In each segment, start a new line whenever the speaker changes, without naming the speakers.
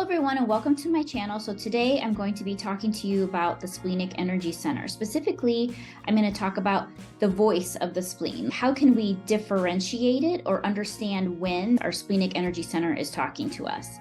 everyone, and welcome to my channel. So today I'm going to be talking to you about the Splenic Energy Center. Specifically, I'm going to talk about the voice of the spleen. How can we differentiate it or understand when our Splenic Energy Center is talking to us?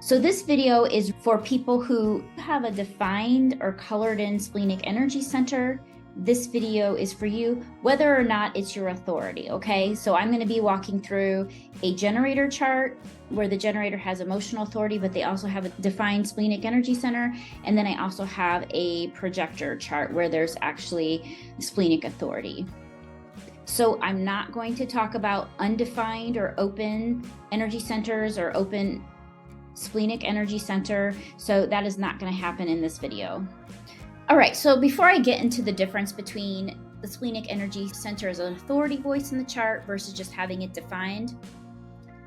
So this video is for people who have a defined or colored in Splenic Energy Center. This video is for you, whether or not it's your authority, okay? So I'm going to be walking through a generator chart where the generator has emotional authority, but they also have a defined Splenic Energy Center. And then I also have a projector chart where there's actually splenic authority. So I'm not going to talk about undefined or open energy centers or open Splenic Energy Center. So that is not going to happen in this video. All right, so before I get into the difference between the Splenic Energy Center as an authority voice in the chart versus just having it defined,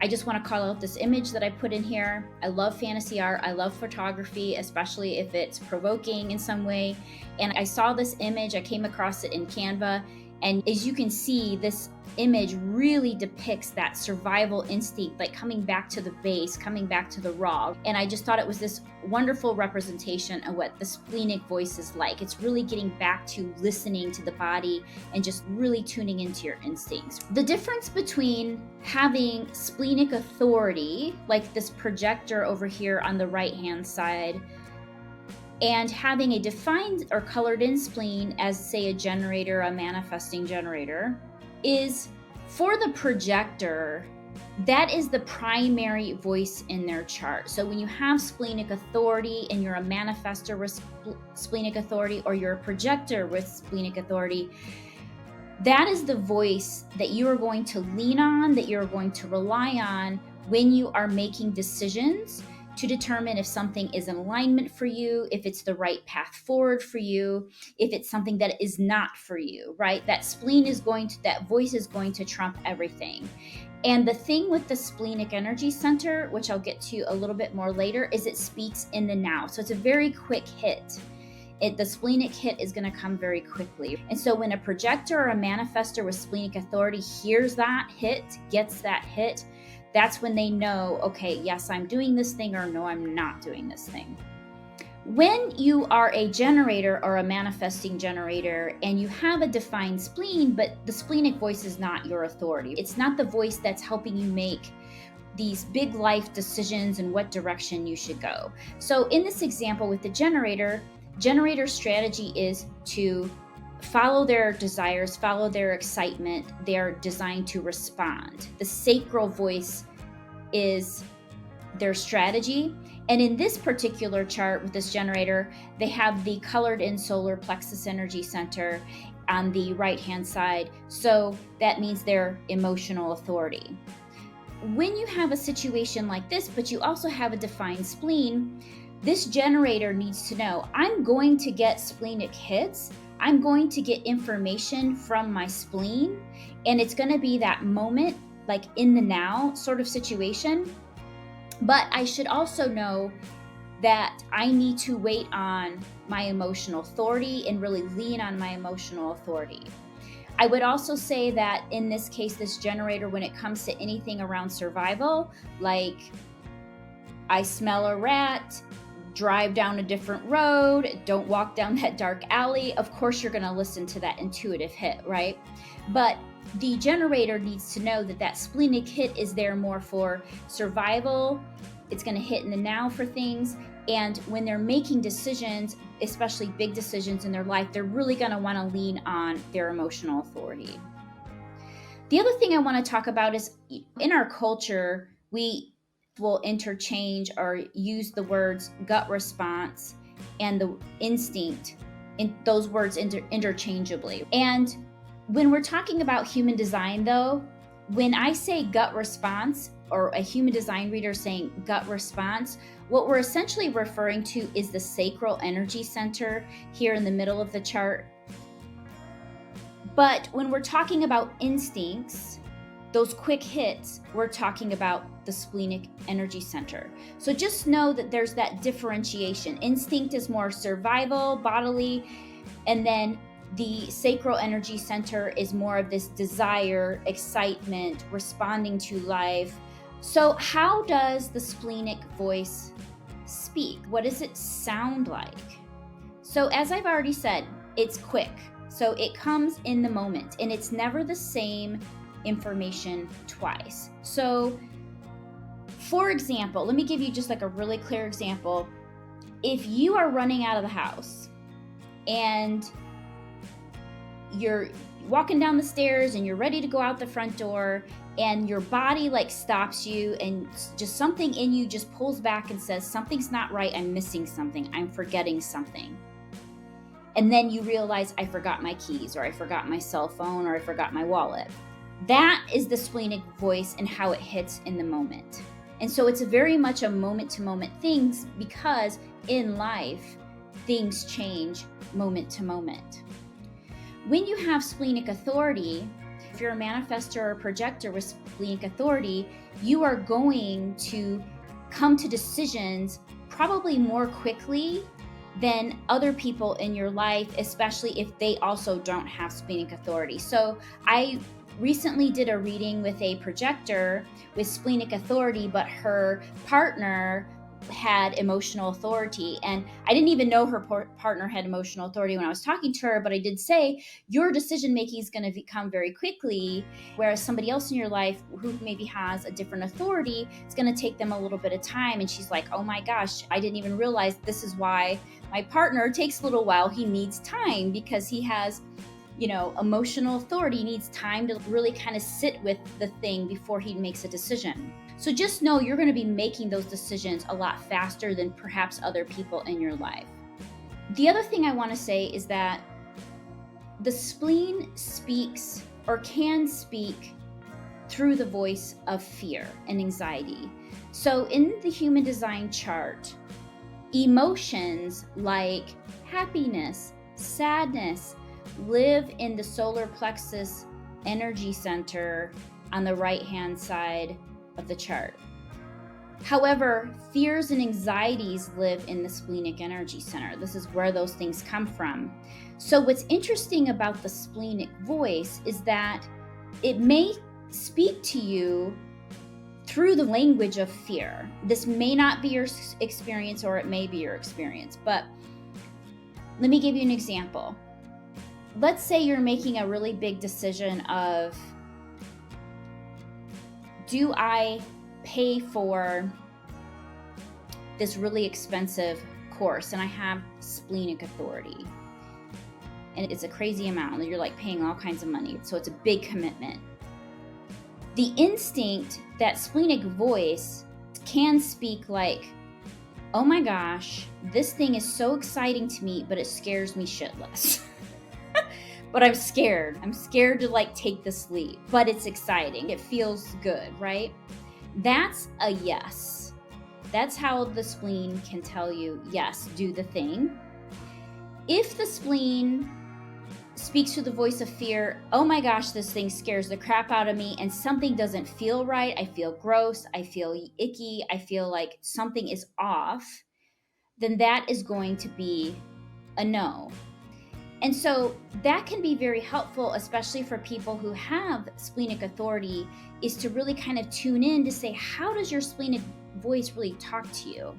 I just want to call out this image that I put in here. I love fantasy art. I love photography, especially if it's provoking in some way. And I saw this image, I came across it in Canva. And as you can see, this image really depicts that survival instinct, like coming back to the base, coming back to the raw. And I just thought it was this wonderful representation of what the splenic voice is like. It's really getting back to listening to the body and just really tuning into your instincts. The difference between having splenic authority, like this projector over here on the right-hand side, and having a defined or colored in spleen as, say, a generator, a manifesting generator, is for the projector, that is the primary voice in their chart. So when you have splenic authority and you're a manifestor with splenic authority, or you're a projector with splenic authority, that is the voice that you are going to lean on, that you're going to rely on when you are making decisions to determine if something is in alignment for you, if it's the right path forward for you, if it's something that is not for you, right? That voice is going to trump everything. And the thing with the Splenic Energy Center, which I'll get to a little bit more later, is it speaks in the now. So it's a very quick hit. The splenic hit is going to come very quickly. And so when a projector or a manifestor with splenic authority hears that hit, gets that hit, that's when they know, okay, yes, I'm doing this thing, or no, I'm not doing this thing. When you are a generator or a manifesting generator and you have a defined spleen, but the splenic voice is not your authority, it's not the voice that's helping you make these big life decisions and what direction you should go. So in this example with the generator strategy is to follow their desires, follow their excitement. They're designed to respond. The sacral voice is their strategy. And in this particular chart with this generator, they have the colored in solar plexus energy center on the right-hand side. So that means their emotional authority. When you have a situation like this, but you also have a defined spleen, this generator needs to know, I'm going to get splenic hits. I'm going to get information from my spleen, and it's going to be that moment, like in the now sort of situation. But I should also know that I need to wait on my emotional authority and really lean on my emotional authority. I would also say that in this case, this generator, when it comes to anything around survival, like I smell a rat, drive down a different road, don't walk down that dark alley, of course you're going to listen to that intuitive hit, right? But the generator needs to know that that splenic hit is there more for survival. It's going to hit in the now for things. And when they're making decisions, especially big decisions in their life, they're really going to want to lean on their emotional authority. The other thing I want to talk about is in our culture, we will interchange or use the words gut response and the instinct, in those words interchangeably. And when we're talking about human design, though, when I say gut response, or a human design reader saying gut response, what we're essentially referring to is the sacral energy center here in the middle of the chart. But when we're talking about instincts, those quick hits, we're talking about the Splenic Energy Center. So just know that there's that differentiation. Instinct is more survival, bodily, and then the Sacral Energy Center is more of this desire, excitement, responding to life. So how does the splenic voice speak? What does it sound like? So as I've already said, it's quick. So it comes in the moment, and it's never the same information twice. So for example, let me give you just like a really clear example. If you are running out of the house and you're walking down the stairs and you're ready to go out the front door, and your body like stops you, and just something in you just pulls back and says, something's not right, I'm missing something, I'm forgetting something. And then you realize, I forgot my keys, or I forgot my cell phone, or I forgot my wallet. That is the splenic voice and how it hits in the moment. And so it's very much a moment-to-moment thing, because in life, things change moment to moment. When you have splenic authority, if you're a manifestor or a projector with splenic authority, you are going to come to decisions probably more quickly than other people in your life, especially if they also don't have splenic authority. So I recently did a reading with a projector with splenic authority, but her partner had emotional authority. And I didn't even know her partner had emotional authority when I was talking to her, but I did say, your decision making is going to come very quickly, whereas somebody else in your life who maybe has a different authority, it's going to take them a little bit of time. And she's like, oh my gosh, I didn't even realize this is why my partner takes a little while. He needs time because he has, emotional authority. He needs time to really kind of sit with the thing before he makes a decision. So just know you're going to be making those decisions a lot faster than perhaps other people in your life. The other thing I want to say is that the spleen speaks or can speak through the voice of fear and anxiety. So in the human design chart, emotions like happiness, sadness, live in the solar plexus energy center on the right-hand side of the chart. However, fears and anxieties live in the splenic energy center. This is where those things come from. So what's interesting about the splenic voice is that it may speak to you through the language of fear. This may not be your experience, or it may be your experience, but let me give you an example. Let's say you're making a really big decision of, do I pay for this really expensive course? And I have splenic authority. And it's a crazy amount. You're like paying all kinds of money. So it's a big commitment. The instinct, that splenic voice, can speak like, oh my gosh, this thing is so exciting to me, but it scares me shitless. But I'm scared. I'm scared to like take this leap, but it's exciting. It feels good, right? That's a yes. That's how the spleen can tell you, yes, do the thing. If the spleen speaks to the voice of fear, oh my gosh, this thing scares the crap out of me, and something doesn't feel right. I feel gross. I feel icky. I feel like something is off. Then that is going to be a no. And so that can be very helpful, especially for people who have splenic authority, is to really kind of tune in to say, how does your splenic voice really talk to you?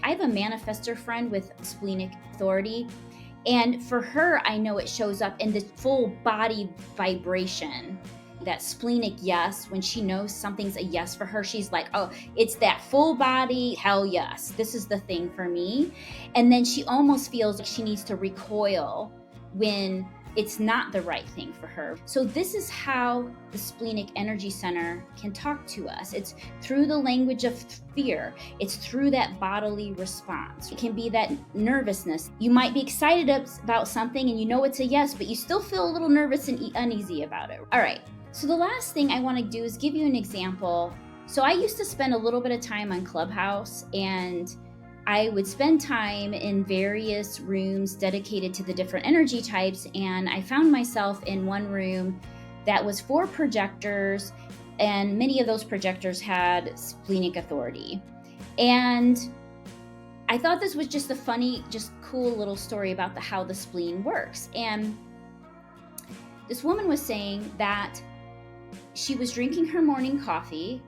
I have a manifestor friend with splenic authority, and for her, I know it shows up in the full body vibration. That splenic yes, when she knows something's a yes for her, she's like, oh, it's that full body, hell yes, this is the thing for me. And then she almost feels like she needs to recoil when it's not the right thing for her. So this is how the Splenic Energy Center can talk to us. It's through the language of fear. It's through that bodily response. It can be that nervousness. You might be excited about something and you know it's a yes, but you still feel a little nervous and uneasy about it. All right, so the last thing I want to do is give you an example. So I used to spend a little bit of time on Clubhouse, and I would spend time in various rooms dedicated to the different energy types, and I found myself in one room that was for projectors, and many of those projectors had splenic authority. And I thought this was just a funny, just cool little story about how the spleen works. And this woman was saying that she was drinking her morning coffee,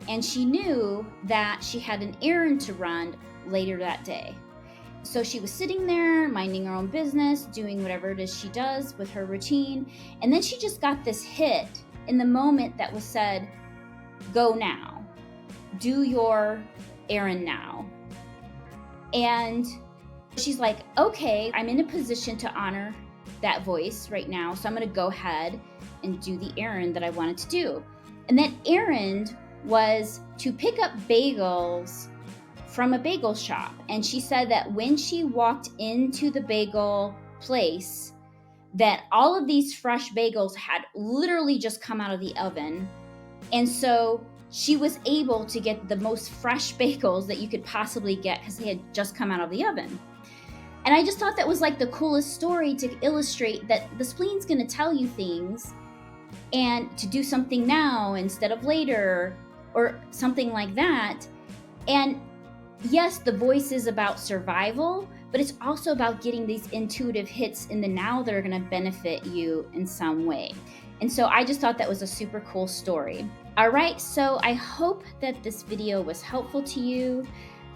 and she knew that she had an errand to run later that day. So she was sitting there, minding her own business, doing whatever it is she does with her routine. And then she just got this hit in the moment that was said, go now, do your errand now. And she's like, okay, I'm in a position to honor that voice right now. So I'm going to go ahead and do the errand that I wanted to do. And that errand was to pick up bagels from a bagel shop. And she said that when she walked into the bagel place, that all of these fresh bagels had literally just come out of the oven. And so she was able to get the most fresh bagels that you could possibly get because they had just come out of the oven. And I just thought that was like the coolest story to illustrate that the spleen's going to tell you things and to do something now instead of later or something like that. And yes, the voice is about survival, but it's also about getting these intuitive hits in the now that are going to benefit you in some way. And so I just thought that was a super cool story. All right, so I hope that this video was helpful to you.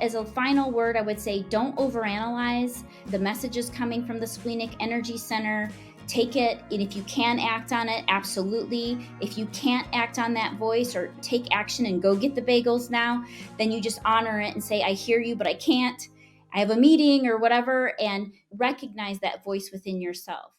As a final word, I would say don't overanalyze the messages coming from the Splenic Energy Center. Take it, and if you can act on it, absolutely. If you can't act on that voice or take action and go get the bagels now, then you just honor it and say, I hear you, but I can't. I have a meeting or whatever, and recognize that voice within yourself.